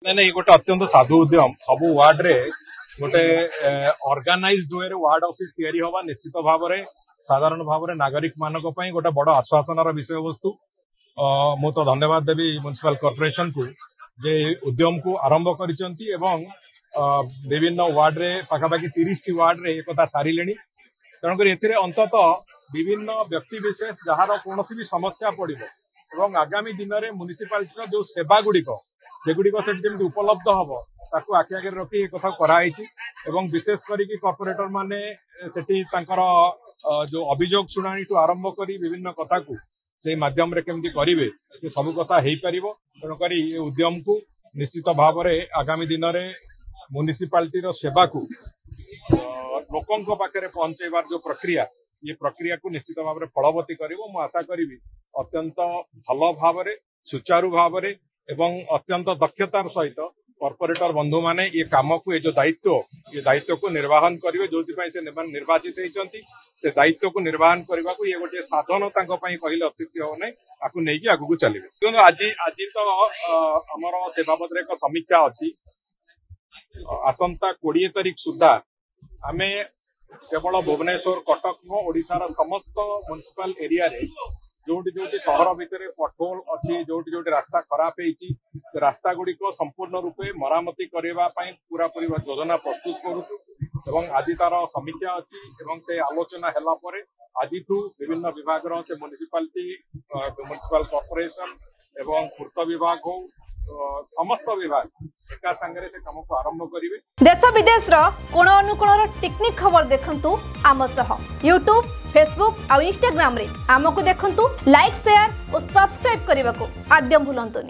नहीं गोटे अत्यंत साधु उद्यम सबु वार्ड रे गोटे ऑर्गेनाइज्ड वे रे वार्ड ऑफिस तैयारी होबा निश्चित भाव में साधारण भाव में नागरिक मानक पई गोटे बड़ आश्वासन विषय वस्तु मु तो धन्यवाद देवी म्युनिसिपल कॉर्पोरेशन को जे उद्यम को आरंभ करिसंती एवं विभिन्न वार्ड रे पाखापाखि 30 वार्ड रे एकता सारिलेनी तेणुक अंततः विभिन्न व्यक्ति विशेष जार कौन भी समस्या पड़ो एवं आगामी दिन में म्युनिसिपालिटी जो सेवा गुड़िक सेगुड़िक से उपलब्ध हम ताकू आखि आगे रखी एक कथा कराई एवं विशेष करके कॉर्पोरेटर माने सेठी तांकर जो अभियोग शुणाणी टू आरंभ करी विभिन्न कथा को से माध्यम रे केमती करिवे से सब कथा हेई परिबो तेणुक उद्यम को निश्चित भाव में आगामी दिन में म्युनिसिपालिटी सेवा को लोकों पाखे पहुंचाइबार जो प्रक्रिया ये प्रक्रिया को निश्चित भाव में फलवती करिवो मु आशा करी अत्यंत भल भाव सुचारू भाव एवं अत्यंत दक्षतार सहित कॉर्पोरेटर बंधु माने ये काम को ये दायित्व को निर्वाहन करेंगे जो से निर्वाचित होती से दायित्व को निर्वाहन करने को ये गोटे साधन कहले अत्युक्ति हम ना आपको नहीं आगू चलिए आज तो आमर से बाबद एक समीक्षा अच्छी आसंता 20 तारीख सुधा आमे केवल भुवनेश्वर कटक ओडिशार समस्त म्युनिसिपल एरिया रे जोटी जोटी सहर भितर पटहोल अच्छी जोटी जोटी रास्ता खराब होती रास्ता गुड़िक संपूर्ण रूपे मरामती करने पूरा पूरी योजना प्रस्तुत करुचु आज तार समीक्षा अच्छी से आलोचना है आज विभिन्न विभाग से म्युनिसिपालिटी म्युनिसिपल कॉर्पोरेशन एवं पूर्त विभाग हो समस्त विभाग एका संगे से काम को आरंभ करेंगे। देश विदेश कोण अनुकोण टेक्निक खबर देखंतु आम सह यूट्यूब फेसबुक और इंस्टाग्राम रे आमको देखंतु लाइक शेयर और सब्सक्राइब करने को आद्य भूलंतुनी।